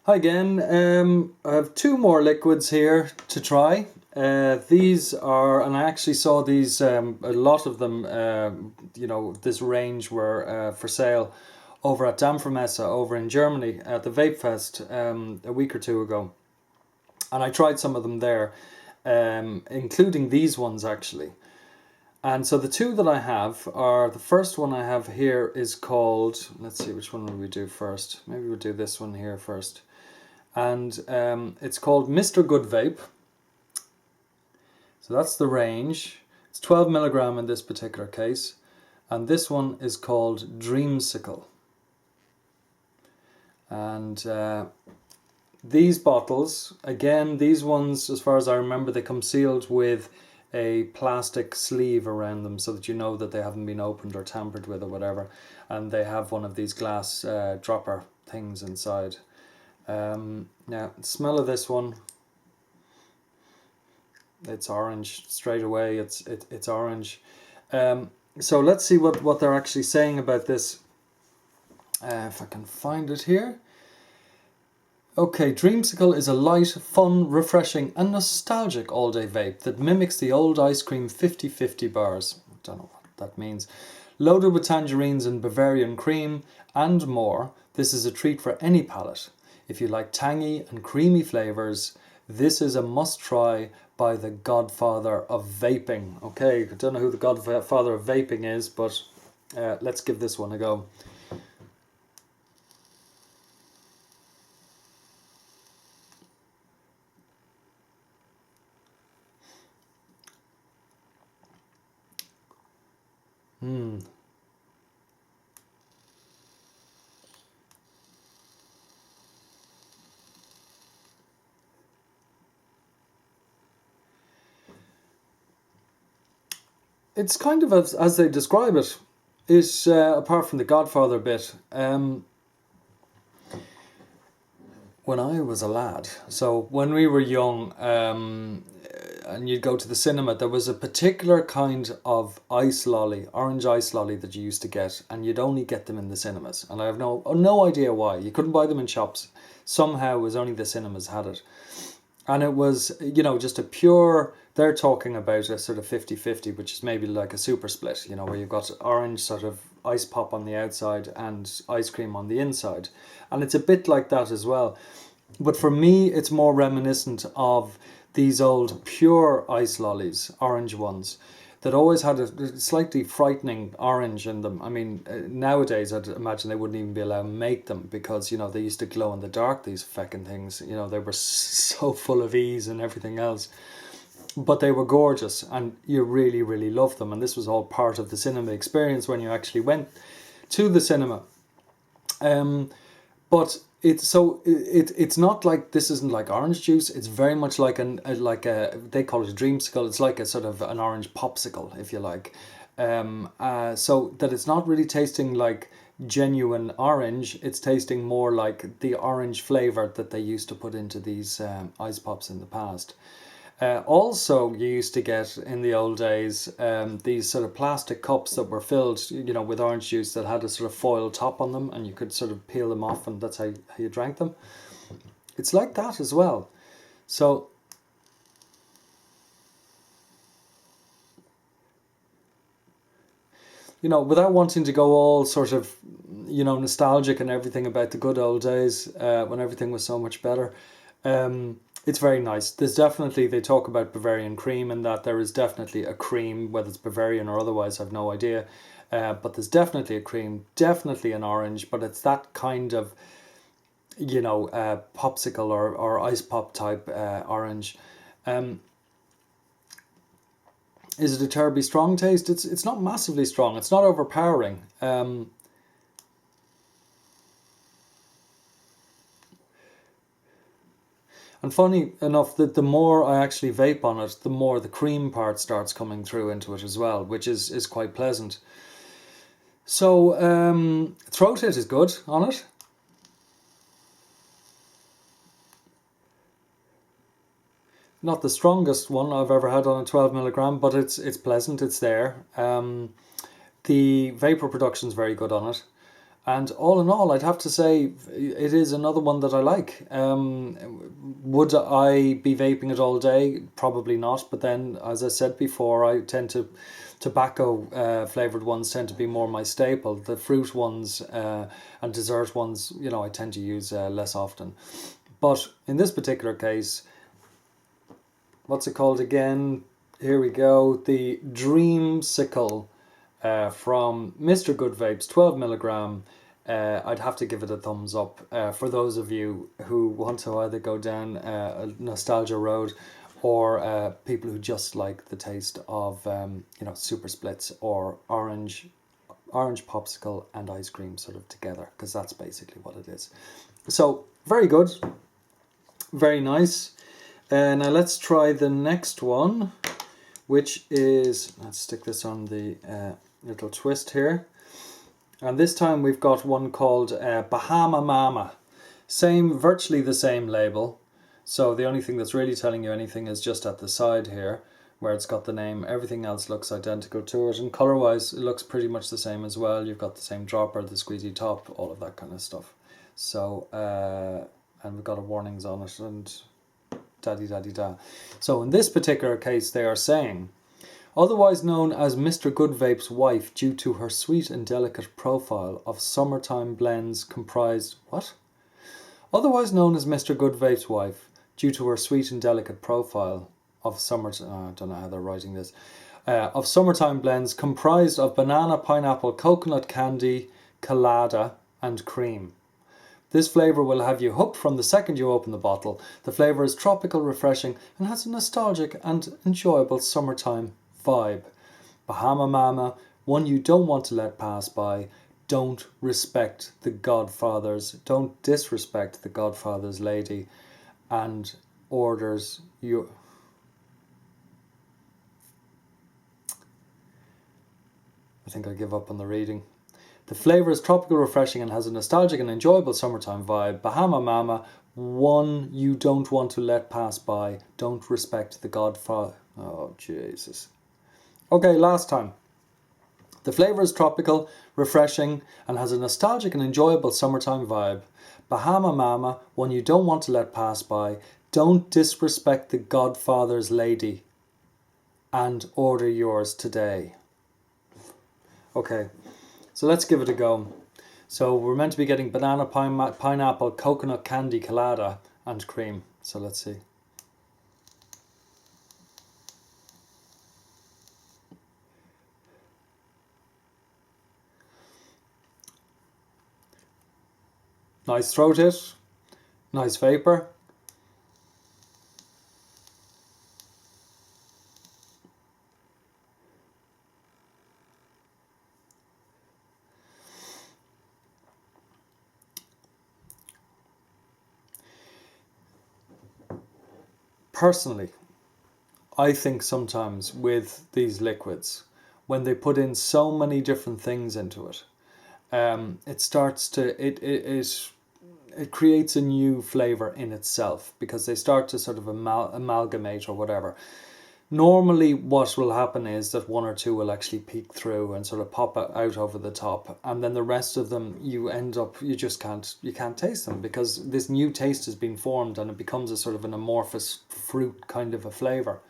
Hi again. I have two more liquids here to try. These are, and I actually saw these, a lot of them, this range were for sale over at Dampfermesse over in Germany at the Vape Fest a week or two ago. And I tried some of them there, including these ones actually. And so the two that I have are, the first one I have here is called, let's see, which one will we do first? Maybe we'll do this one here first. And it's called Mr. Good Vape. So that's the range. It's 12 milligram in this particular case. And this one is called Dreamsicle. And these bottles, again, these ones, as far as I remember, they come sealed with a plastic sleeve around them so that you know that they haven't been opened or tampered with or whatever. And they have one of these glass dropper things inside. Now, smell of this one. It's orange straight away. It's orange. So let's see what they're actually saying about this. If I can find it here. Okay, Dreamsicle is a light, fun, refreshing and nostalgic all-day vape that mimics the old ice cream 50-50 bars. I don't know what that means. Loaded with tangerines and Bavarian cream and more, this is a treat for any palate. If you like tangy and creamy flavours, this is a must-try by the godfather of vaping. Okay, I don't know who the godfather of vaping is, but let's give this one a go. It's kind of as they describe it, is apart from the Godfather bit. When I was a lad, so when we were young, and you'd go to the cinema, there was a particular kind of ice lolly, orange ice lolly that you used to get, and you'd only get them in the cinemas. And I have no idea why. You couldn't buy them in shops. Somehow it was only the cinemas had it. And it was, just a pure, they're talking about a sort of 50-50, which is maybe like a super split, where you've got orange sort of ice pop on the outside and ice cream on the inside. And it's a bit like that as well. But for me, it's more reminiscent of these old pure ice lollies, orange ones, that always had a slightly frightening orange in them. I mean, nowadays I'd imagine they wouldn't even be allowed to make them because, they used to glow in the dark, these feckin' things. They were so full of ease and everything else. But they were gorgeous and you really, really loved them. And this was all part of the cinema experience when you actually went to the cinema. But it's not like, this isn't like orange juice. It's very much like they call it a dreamsicle. It's like a sort of an orange popsicle, if you like. So that it's not really tasting like genuine orange. It's tasting more like the orange flavor that they used to put into these ice pops in the past. Also, you used to get in the old days these sort of plastic cups that were filled, with orange juice that had a sort of foil top on them, and you could sort of peel them off, and that's how you drank them. It's like that as well. So, without wanting to go all sort of, nostalgic and everything about the good old days when everything was so much better. It's very nice. There's definitely, they talk about Bavarian cream and that there is definitely a cream, whether it's Bavarian or otherwise, I've no idea. But there's definitely a cream, definitely an orange, but it's that kind of, popsicle or ice pop type orange. Is it a terribly strong taste? It's not massively strong. It's not overpowering. And funny enough, that the more I actually vape on it, the more the cream part starts coming through into it as well, which is quite pleasant. So, throat hit is good on it. Not the strongest one I've ever had on a 12 milligram, but it's pleasant, it's there. The vapor production is very good on it. And all in all, I'd have to say it is another one that I like. Would I be vaping it all day? Probably not. But then, as I said before, I tend to tobacco flavored ones tend to be more my staple. The fruit ones and dessert ones, I tend to use less often. But in this particular case, what's it called again? Here we go. The Dreamsicle from Mr. Good Vapes, 12 milligram. I'd have to give it a thumbs up for those of you who want to either go down a nostalgia road or people who just like the taste of super splits or orange popsicle and ice cream sort of together, because that's basically what it is. So very good, very nice. Now let's try the next one, which is, let's stick this on the little twist here. And this time we've got one called Bahama Mama. Virtually the same label. So the only thing that's really telling you anything is just at the side here, where it's got the name. Everything else looks identical to it. And colour-wise, it looks pretty much the same as well. You've got the same dropper, the squeezy top, all of that kind of stuff. So, and we've got a warnings on it and da-di-da-di-da. So in this particular case, they are saying, otherwise known as Mr. Good Vape's wife due to her sweet and delicate profile of summertime blends comprised... What? Otherwise known as Mr. Good Vape's wife due to her sweet and delicate profile of I don't know how they're writing this. Of summertime blends comprised of banana, pineapple, coconut candy, colada and cream. This flavour will have you hooked from the second you open the bottle. The flavour is tropical, refreshing and has a nostalgic and enjoyable summertime vibe. Bahama Mama, one you don't want to let pass by. Don't disrespect the Godfather's lady, and orders you. I think I give up on the reading. The flavour is tropical, refreshing and has a nostalgic and enjoyable summertime vibe. Bahama Mama, one you don't want to let pass by. Don't respect the Godfather. Oh, Jesus. Okay, last time. The flavour is tropical, refreshing and has a nostalgic and enjoyable summertime vibe. Bahama Mama, one you don't want to let pass by. Don't disrespect the Godfather's lady, and order yours today. Okay, so let's give it a go. So we're meant to be getting banana, pineapple, coconut candy, colada and cream. So let's see. Nice throat hit, nice vapour. Personally, I think sometimes with these liquids, when they put in so many different things into it, it starts to, it creates a new flavour in itself, because they start to sort of amalgamate or whatever. Normally what will happen is that one or two will actually peek through and sort of pop out over the top, and then the rest of them you can't taste them, because this new taste has been formed and it becomes a sort of an amorphous fruit kind of a flavour.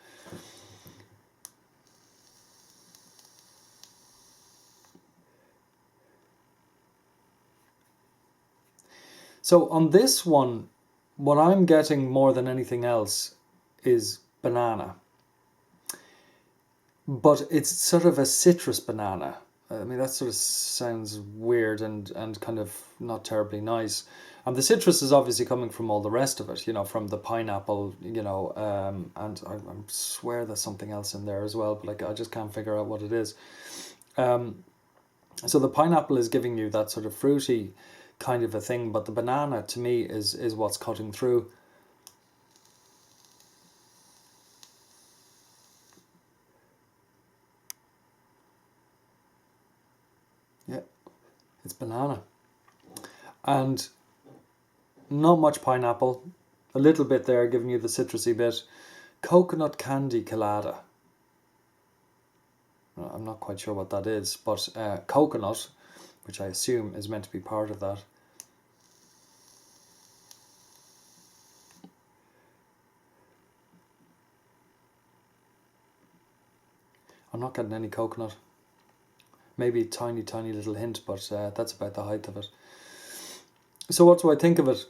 So on this one, what I'm getting more than anything else is banana. But it's sort of a citrus banana. I mean, that sort of sounds weird and kind of not terribly nice. And the citrus is obviously coming from all the rest of it, from the pineapple, and I swear there's something else in there as well, but I just can't figure out what it is. So the pineapple is giving you that sort of fruity kind of a thing, but the banana to me is what's cutting through. Yeah, it's banana. And not much pineapple, a little bit there giving you the citrusy bit. Coconut candy colada. I'm not quite sure what that is, but coconut which I assume is meant to be part of that. I'm not getting any coconut. Maybe a tiny, tiny little hint, but that's about the height of it. So what do I think of it?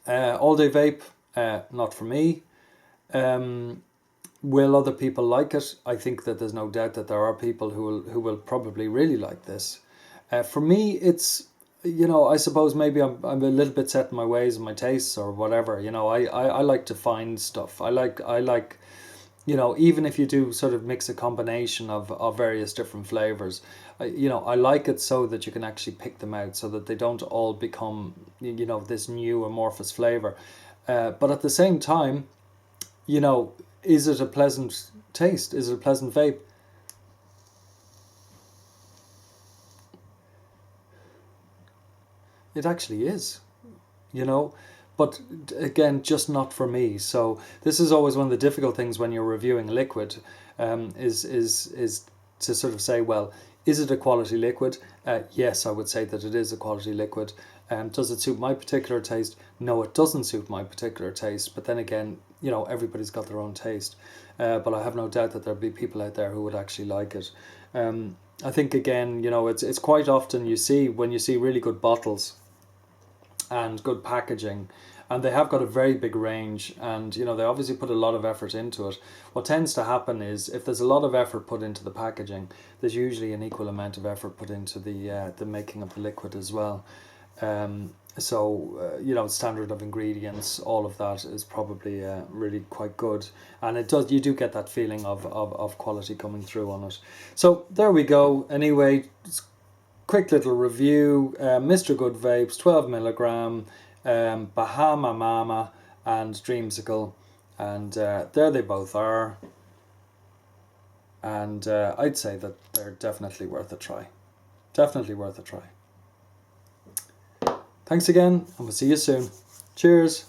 All day vape, not for me. Will other people like it? I think that there's no doubt that there are people who will probably really like this. For me, it's, I suppose maybe I'm a little bit set in my ways and my tastes or whatever. I like to find stuff. I like even if you do sort of mix a combination of various different flavors, I like it so that you can actually pick them out so that they don't all become, this new amorphous flavor. But at the same time, is it a pleasant taste? Is it a pleasant vape? It actually is, but again, just not for me. So this is always one of the difficult things when you're reviewing liquid, is to sort of say, well, is it a quality liquid? Yes, I would say that it is a quality liquid. Does it suit my particular taste? No, it doesn't suit my particular taste. But then again, everybody's got their own taste. But I have no doubt that there'll be people out there who would actually like it. I think again, it's quite often when you see really good bottles and good packaging, and they have got a very big range, and they obviously put a lot of effort into it. What tends to happen is if there's a lot of effort put into the packaging, there's usually an equal amount of effort put into the making of the liquid as well. Standard of ingredients, all of that is probably really quite good, and you do get that feeling of quality coming through on it. So there we go. Anyway, quick little review. Mr. Good Vapes, 12 milligram, Bahama Mama and Dreamsicle, and there they both are, and I'd say that they're definitely worth a try. Definitely worth a try. Thanks again, and we'll see you soon. Cheers.